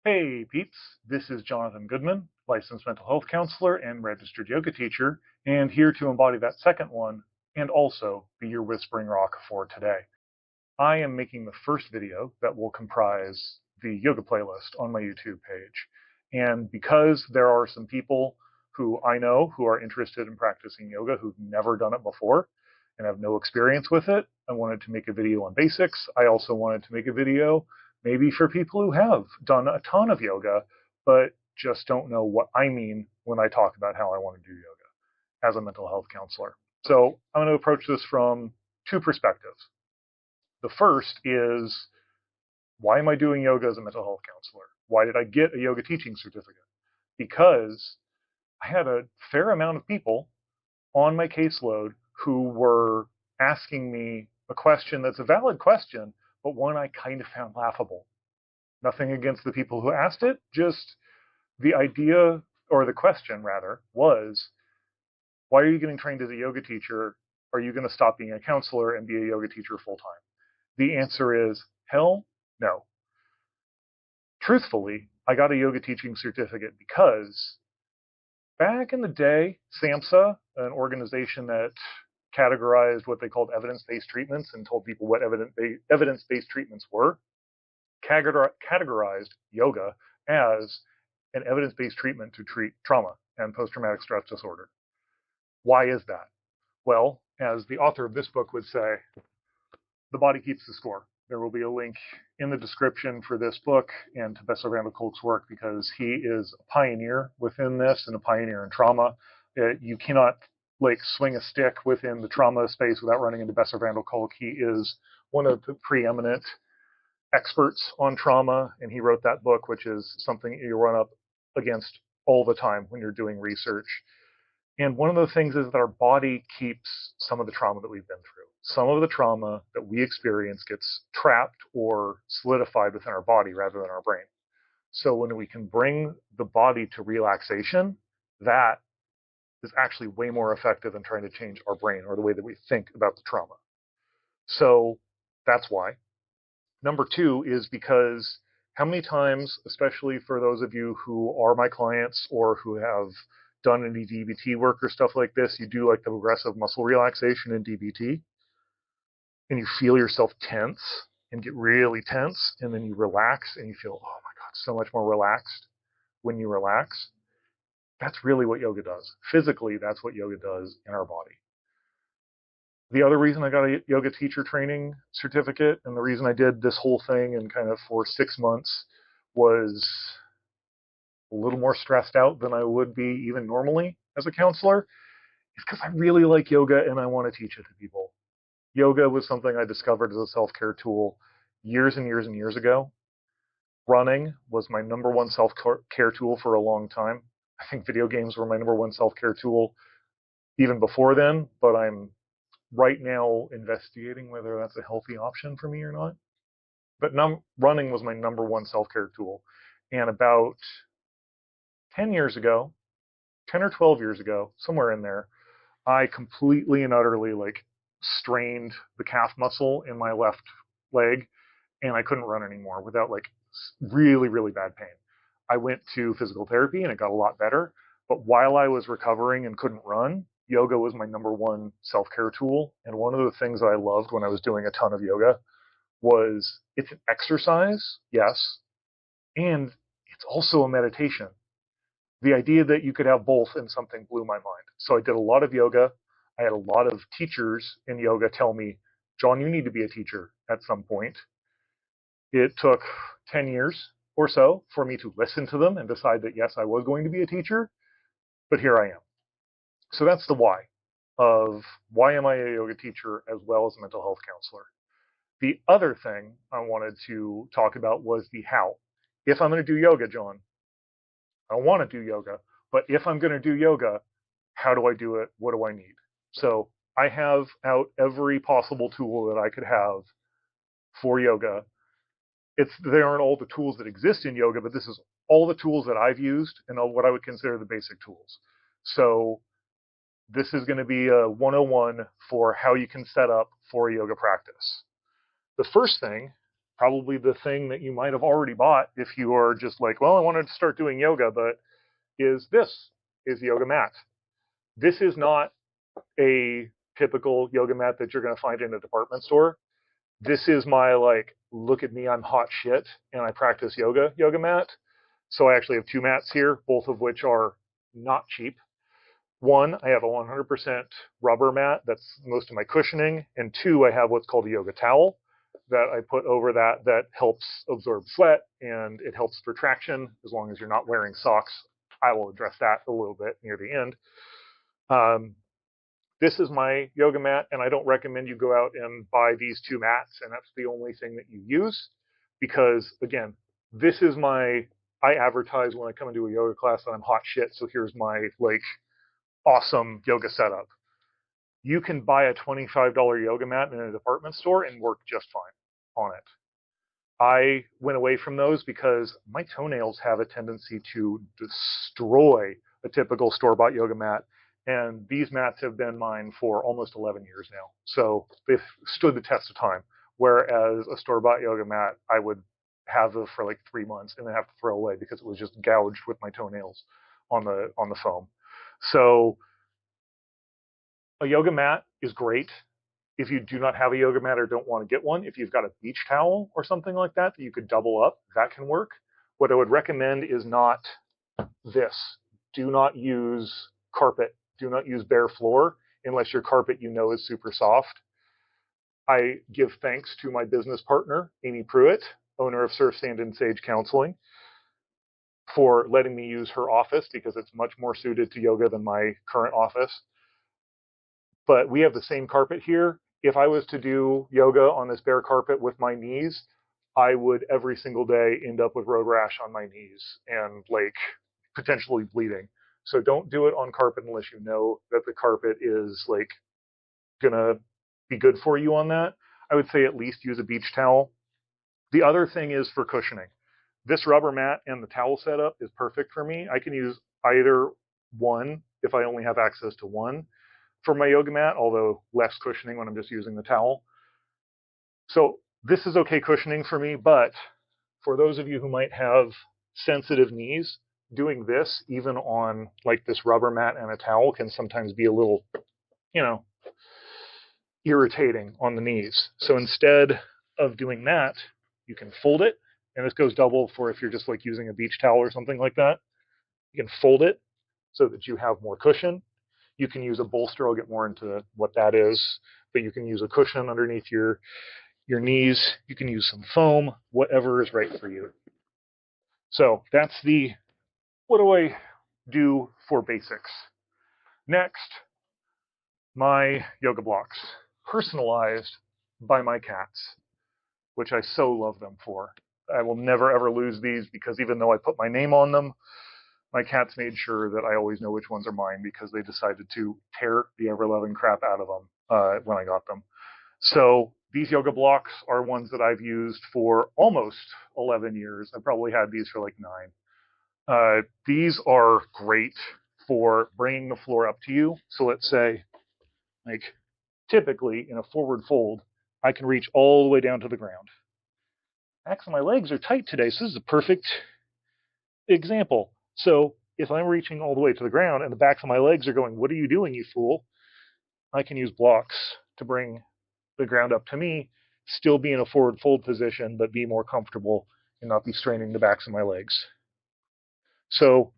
Hey peeps, this is Jonathan Goodman, licensed mental health counselor and registered yoga teacher, and here to embody that second one and also be your whispering rock for today. I am making the first video that will comprise the yoga playlist on my YouTube page. And because there are some people who I know who are interested in practicing yoga who've never done it before and have no experience with it, I wanted to make a video on basics. I also wanted to make a video maybe for people who have done a ton of yoga, but just don't know what I mean when I talk about how I want to do yoga as a mental health counselor. So I'm going to approach this from two perspectives. The first is, why am I doing yoga as a mental health counselor? Why did I get a yoga teaching certificate? Because I had a fair amount of people on my caseload who were asking me a question that's a valid question, but one I kind of found laughable. Nothing against the people who asked it, just the idea, or the question rather, was, why are you getting trained as a yoga teacher? Are you going to stop being a counselor and be a yoga teacher full time? The answer is, hell no. Truthfully, I got a yoga teaching certificate because back in the day, SAMHSA, an organization that categorized what they called evidence-based treatments and told people what evidence-based treatments were, categorized yoga as an evidence-based treatment to treat trauma and post-traumatic stress disorder. Why is that? Well, as the author of this book would say, the body keeps the score. There will be a link in the description for this book and to Bessel and Kolk's work because he is a pioneer within this and a pioneer in trauma. You cannot swing a stick within the trauma space without running into Bessel and Kolk. He is one of the preeminent experts on trauma, and he wrote that book, which is something you run up against all the time when you're doing research. And one of the things is that our body keeps some of the trauma that we've been through. Some of the trauma that we experience gets trapped or solidified within our body rather than our brain. So when we can bring the body to relaxation, that is actually way more effective than trying to change our brain or the way that we think about the trauma. So that's why. Number two is because how many times, especially for those of you who are my clients or who have done any DBT work or stuff like this, you do like the progressive muscle relaxation in DBT, and you feel yourself tense and get really tense, and then you relax and you feel, oh my God, so much more relaxed when you relax. That's really what yoga does. Physically, that's what yoga does in our body. The other reason I got a yoga teacher training certificate, and the reason I did this whole thing and kind of for 6 months, was a little more stressed out than I would be even normally as a counselor, is because I really like yoga and I want to teach it to people. Yoga was something I discovered as a self-care tool years and years and years ago. Running was my number one self-care tool for a long time. I think video games were my number one self-care tool even before then, but I'm right now investigating whether that's a healthy option for me or not. But running was my number one self-care tool. And about 10 years ago, 10 or 12 years ago, somewhere in there, I completely and utterly strained the calf muscle in my left leg, and I couldn't run anymore without really, really bad pain. I went to physical therapy and it got a lot better. But while I was recovering and couldn't run, yoga was my number one self-care tool. And one of the things that I loved when I was doing a ton of yoga was it's an exercise, yes, and it's also a meditation. The idea that you could have both in something blew my mind. So I did a lot of yoga. I had a lot of teachers in yoga tell me, John, you need to be a teacher at some point. It took 10 years or so for me to listen to them and decide that, yes, I was going to be a teacher, but here I am. So that's the why of why am I a yoga teacher as well as a mental health counselor. The other thing I wanted to talk about was the how. If I'm going to do yoga, John, I want to do yoga, but if I'm going to do yoga, how do I do it? What do I need? So I have out every possible tool that I could have for yoga. They aren't all the tools that exist in yoga, but this is all the tools that I've used and all what I would consider the basic tools. So this is going to be a 101 for how you can set up for a yoga practice. The first thing probably the thing that you might have already bought if you are just like, well, I wanted to start doing yoga, but this is yoga mat. This is not a typical yoga mat that you're going to find in a department store. This is my like, look at me, I'm hot shit, and I practice yoga mat. So I actually have two mats here, both of which are not cheap. One, I have a 100% rubber mat. That's most of my cushioning. And two, I have what's called a yoga towel that I put over that helps absorb sweat and it helps for traction as long as you're not wearing socks. I will address that a little bit near the end. This is my yoga mat, and I don't recommend you go out and buy these two mats and that's the only thing that you use because, again, this is I advertise when I come into a yoga class that I'm hot shit, so here's my like awesome yoga setup. You can buy a $25 yoga mat in a department store and work just fine on it. I went away from those because my toenails have a tendency to destroy a typical store-bought yoga mat, and these mats have been mine for almost 11 years now. So they've stood the test of time, whereas a store-bought yoga mat, I would have it for like 3 months and then have to throw away because it was just gouged with my toenails on the foam. So a yoga mat is great. If you do not have a yoga mat or don't want to get one, if you've got a beach towel or something like that that you could double up, that can work. What I would recommend is not this. Do not use carpet. Do not use bare floor unless your carpet you know is super soft. I give thanks to my business partner, Amy Pruitt, owner of Surf, Sand, and Sage Counseling, for letting me use her office because it's much more suited to yoga than my current office. But we have the same carpet here. If I was to do yoga on this bare carpet with my knees, I would every single day end up with road rash on my knees and like potentially bleeding. So don't do it on carpet unless you know that the carpet is like gonna be good for you on that. I would say at least use a beach towel. The other thing is for cushioning. This rubber mat and the towel setup is perfect for me. I can use either one if I only have access to one for my yoga mat, although less cushioning when I'm just using the towel. So this is okay cushioning for me, but for those of you who might have sensitive knees, doing this even on like this rubber mat and a towel can sometimes be a little, irritating on the knees. So instead of doing that, you can fold it, and this goes double for if you're just like using a beach towel or something like that. You can fold it so that you have more cushion. You can use a bolster. I'll get more into what that is, but you can use a cushion underneath your knees. You can use some foam, whatever is right for you. So that's what do I do for basics? Next, my yoga blocks, personalized by my cats, which I so love them for. I will never ever lose these because even though I put my name on them, my cats made sure that I always know which ones are mine because they decided to tear the ever-loving crap out of them when I got them. So these yoga blocks are ones that I've used for almost 11 years. I probably had these for like 9. These are great for bringing the floor up to you. So let's say, like, typically in a forward fold, I can reach all the way down to the ground. Backs of my legs are tight today, so this is a perfect example. So if I'm reaching all the way to the ground and the backs of my legs are going, what are you doing, you fool? I can use blocks to bring the ground up to me, still be in a forward fold position, but be more comfortable and not be straining the backs of my legs. So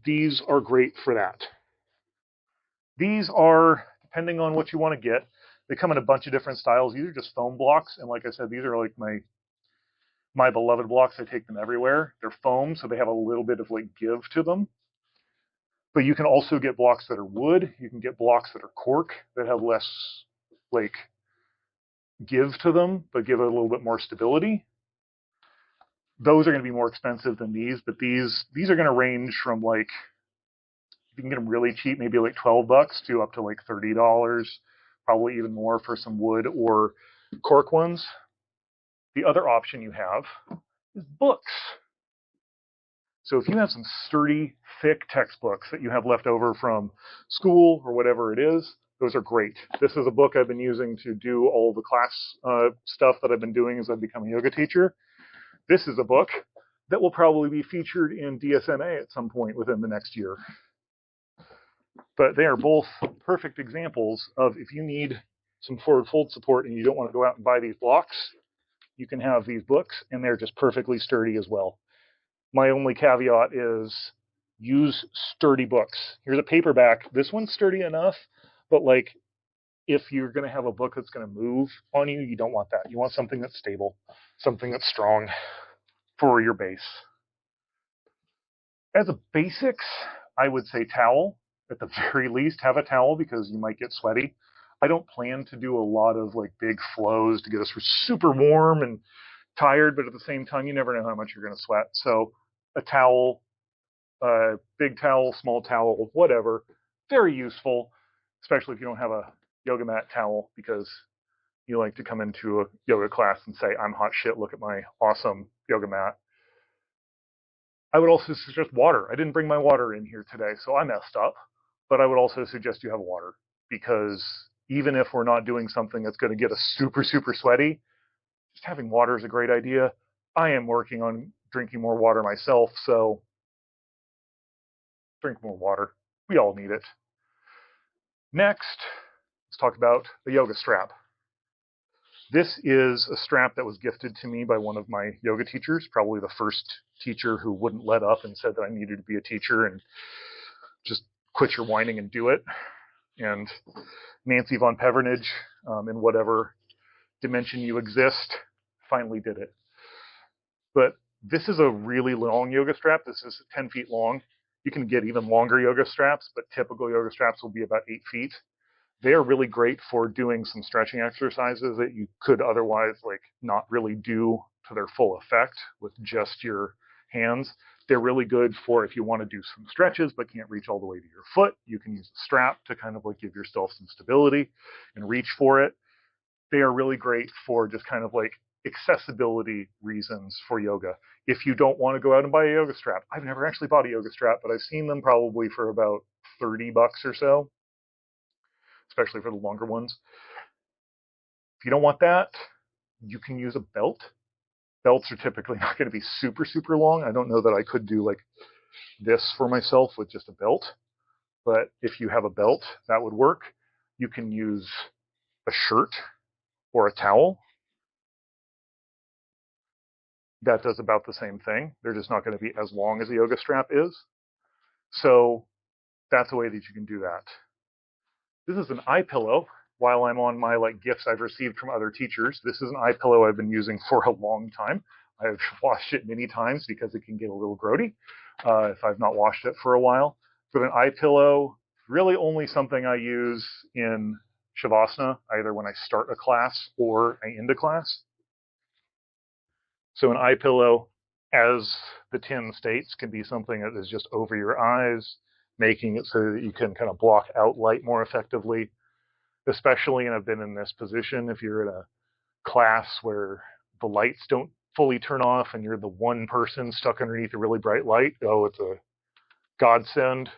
these are great for that. These are, depending on what you want to get, they come in a bunch of different styles. These are just foam blocks, and like I said, these are like my beloved blocks. I take them everywhere. They're foam, so they have a little bit of like give to them. But you can also get blocks that are wood. You can get blocks that are cork that have less like give to them, but give it a little bit more stability. Those are going to be more expensive than these, but these are going to range from like, you can get them really cheap, maybe like $12 to up to like $30, probably even more for some wood or cork ones. The other option you have is books. So if you have some sturdy, thick textbooks that you have left over from school or whatever it is, Those are great. This is a book I've been using to do all the class stuff that I've been doing as I've become a yoga teacher. This is a book that will probably be featured in DSMA at some point within the next year. But they are both perfect examples of if you need some forward fold support and you don't want to go out and buy these blocks, you can have these books, and they're just perfectly sturdy as well. My only caveat is use sturdy books. Here's a paperback. This one's sturdy enough, but like if you're going to have a book that's going to move on you, you don't want that. You want something that's stable, something that's strong for your base. As a basics, I would say towel. At the very least, have a towel because you might get sweaty. I don't plan to do a lot of like big flows to get us super warm and tired, but at the same time, you never know how much you're going to sweat. So a towel, big towel, small towel, whatever, very useful, especially if you don't have a yoga mat towel because you like to come into a yoga class and say, I'm hot shit, look at my awesome yoga mat. I would also suggest water. I didn't bring my water in here today, so I messed up. But I would also suggest you have water because even if we're not doing something that's going to get us super, super sweaty, just having water is a great idea. I am working on drinking more water myself, so drink more water. We all need it. Next, let's talk about the yoga strap. This is a strap that was gifted to me by one of my yoga teachers, probably the first teacher who wouldn't let up and said that I needed to be a teacher and just quit your whining and do it. And Nancy Von Pevernage, in whatever dimension you exist, finally did it. But this is a really long yoga strap. This is 10 feet long. You can get even longer yoga straps, but typical yoga straps will be about 8 feet. They are really great for doing some stretching exercises that you could otherwise like not really do to their full effect with just your hands. They're really good for if you want to do some stretches but can't reach all the way to your foot. You can use a strap to kind of like give yourself some stability and reach for it. They are really great for just kind of like accessibility reasons for yoga. If you don't want to go out and buy a yoga strap, I've never actually bought a yoga strap, but I've seen them probably for about $30 or so, especially for the longer ones. If you don't want that, you can use a belt. Belts are typically not going to be super, super long. I don't know that I could do like this for myself with just a belt, but if you have a belt, that would work. You can use a shirt or a towel. That does about the same thing. They're just not going to be as long as a yoga strap is. So that's a way that you can do that. This is an eye pillow. While I'm on my like gifts I've received from other teachers, this is an eye pillow I've been using for a long time. I've washed it many times because it can get a little grody if I've not washed it for a while. But an eye pillow, really only something I use in Shavasana, either when I start a class or I end a class. So an eye pillow, as the tin states, can be something that is just over your eyes, making it so that you can kind of block out light more effectively. Especially, and I've been in this position, if you're in a class where the lights don't fully turn off and you're the one person stuck underneath a really bright light, oh, it's a godsend.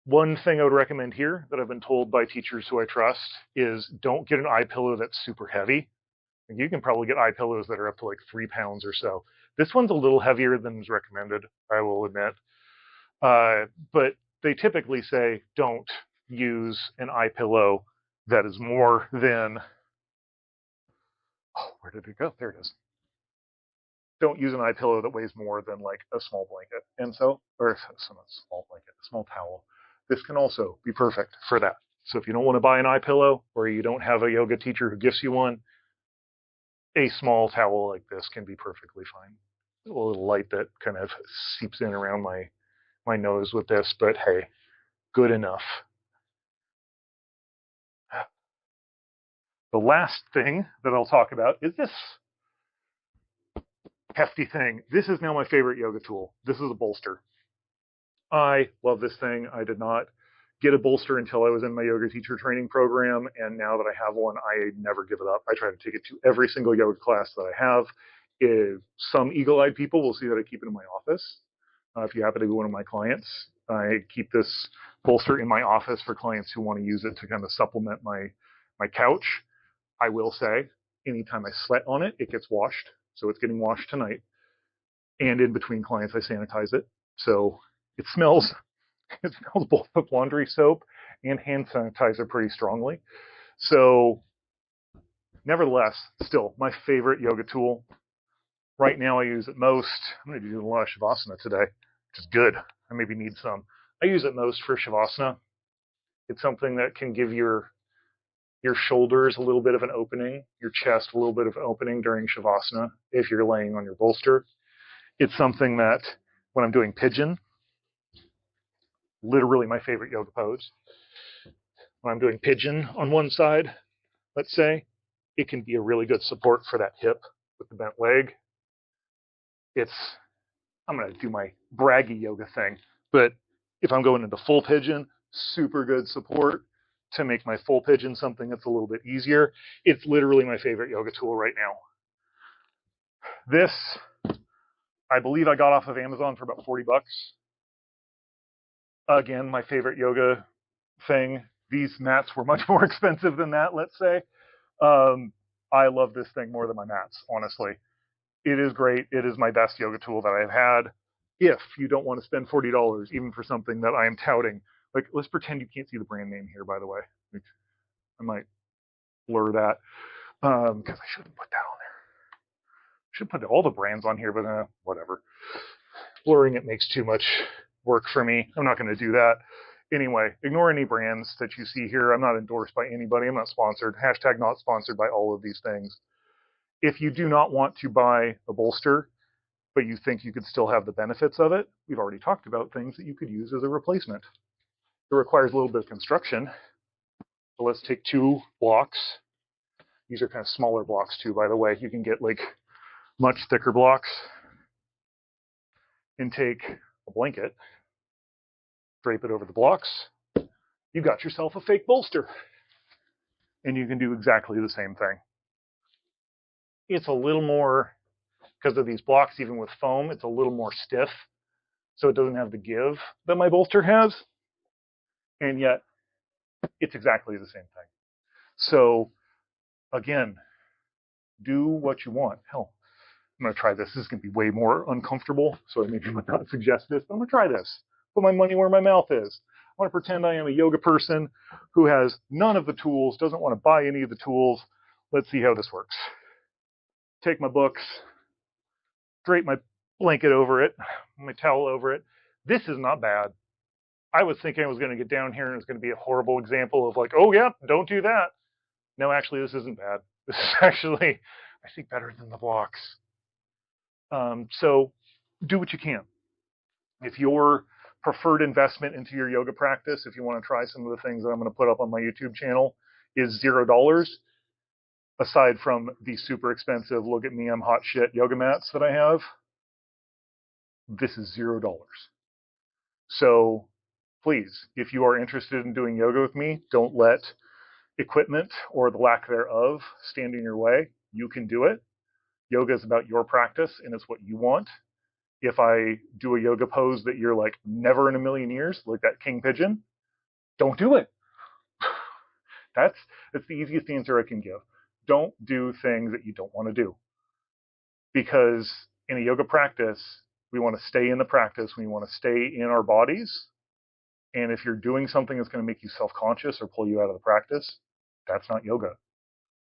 One thing I would recommend here that I've been told by teachers who I trust is don't get an eye pillow that's super heavy. You can probably get eye pillows that are up to like 3 pounds or so. This one's a little heavier than is recommended, I will admit. But they typically say don't use an eye pillow that is more than, oh, where did it go? There it is. Don't use an eye pillow that weighs more than like a small blanket. And so, or a small blanket, a small towel. This can also be perfect for that. So if you don't want to buy an eye pillow or you don't have a yoga teacher who gifts you one, a small towel like this can be perfectly fine. A little light that kind of seeps in around my nose with this, but hey, good enough. The last thing that I'll talk about is this hefty thing. This is now my favorite yoga tool. This is a bolster. I love this thing. I did not get a bolster until I was in my yoga teacher training program, and now that I have one, I never give it up. I try to take it to every single yoga class that I have. If some eagle-eyed people will see that I keep it in my office. If you happen to be one of my clients, I keep this bolster in my office for clients who want to use it to kind of supplement my couch. I will say, anytime I sweat on it, it gets washed. So it's getting washed tonight. And in between clients, I sanitize it. So it smells both of laundry soap and hand sanitizer pretty strongly. So nevertheless, still my favorite yoga tool. Right now I use it most. I'm going to be doing a lot of Shavasana today, which is good. I maybe need some. I use it most for Shavasana. It's something that can give your shoulders a little bit of an opening, your chest a little bit of an opening during Shavasana if you're laying on your bolster. It's something that when I'm doing pigeon, literally my favorite yoga pose. When I'm doing pigeon on one side, let's say, it can be a really good support for that hip with the bent leg. I'm going to do my braggy yoga thing, but if I'm going into full pigeon, super good support to make my full pigeon something that's a little bit easier. It's literally my favorite yoga tool right now. This, I believe I got off of Amazon for about 40 bucks. Again, my favorite yoga thing. These mats were much more expensive than that, let's say. I love this thing more than my mats, honestly. It is great. It is my best yoga tool that I've had. If you don't want to spend $40, even for something that I am touting, like let's pretend you can't see the brand name here, by the way. I might blur that because I shouldn't put that on there. I should put all the brands on here, but whatever. Blurring it makes too much work for me. I'm not going to do that. Anyway, ignore any brands that you see here. I'm not endorsed by anybody. I'm not sponsored. Hashtag not sponsored by all of these things. If you do not want to buy a bolster, but you think you could still have the benefits of it, we've already talked about things that you could use as a replacement. It requires a little bit of construction. So let's take 2 blocks. These are kind of smaller blocks too, by the way. You can get like much thicker blocks and take a blanket, drape it over the blocks. You got yourself a fake bolster. And you can do exactly the same thing. It's a little more, because of these blocks, even with foam, it's a little more stiff. So it doesn't have the give that my bolster has. And yet, it's exactly the same thing. So, again, do what you want. Hell, I'm going to try this. This is going to be way more uncomfortable, so I maybe would not suggest this. But I'm going to try this. Put my money where my mouth is. I want to pretend I am a yoga person who has none of the tools, doesn't want to buy any of the tools. Let's see how this works. Take my books, drape my blanket over it, my towel over it. This is not bad. I was thinking I was going to get down here and it was going to be a horrible example of like, oh yeah, don't do that. No, actually, this isn't bad. This is actually, I think, better than the blocks. So do what you can. If your preferred investment into your yoga practice, if you want to try some of the things that I'm going to put up on my YouTube channel, is $0, aside from the super expensive, look at me, I'm hot shit yoga mats that I have, this is $0. So please, if you are interested in doing yoga with me, don't let equipment or the lack thereof stand in your way. You can do it. Yoga is about your practice and it's what you want. If I do a yoga pose that you're like, never in a million years, like that king pigeon, don't do it. That's the easiest answer I can give. Don't do things that you don't want to do. Because in a yoga practice, we want to stay in the practice. We want to stay in our bodies. And if you're doing something that's going to make you self-conscious or pull you out of the practice, that's not yoga.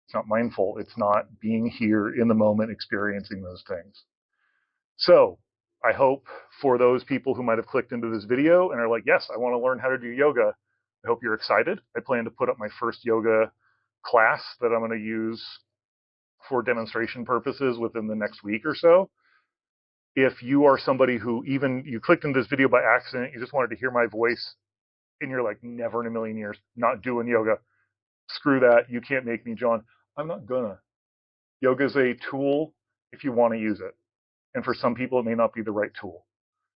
It's not mindful. It's not being here in the moment, experiencing those things. So I hope for those people who might have clicked into this video and are like, yes, I want to learn how to do yoga, I hope you're excited. I plan to put up my first yoga class that I'm going to use for demonstration purposes within the next week or so. If you are somebody who even you clicked into this video by accident, you just wanted to hear my voice and you're like, never in a million years, not doing yoga. Screw that. You can't make me, John. I'm not gonna. Yoga is a tool if you want to use it. And for some people, it may not be the right tool.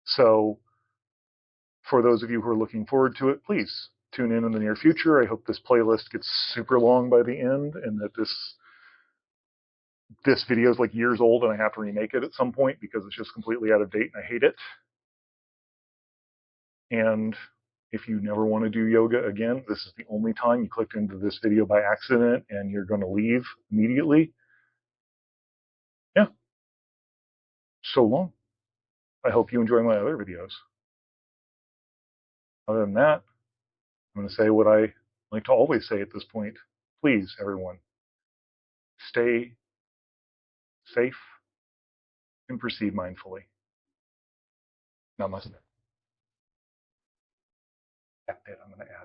So for those of you who are looking forward to it, please tune in the near future. I hope this playlist gets super long by the end and that this video is like years old and I have to remake it at some point because it's just completely out of date and I hate it. And If you never want to do yoga again, this is the only time you clicked into this video by accident and you're going to leave immediately. Yeah, so long. I hope you enjoy my other videos. Other than that, I'm going to say what I like to always say at this point. Please, everyone, stay safe and proceed mindfully. Namaste. I'm going to add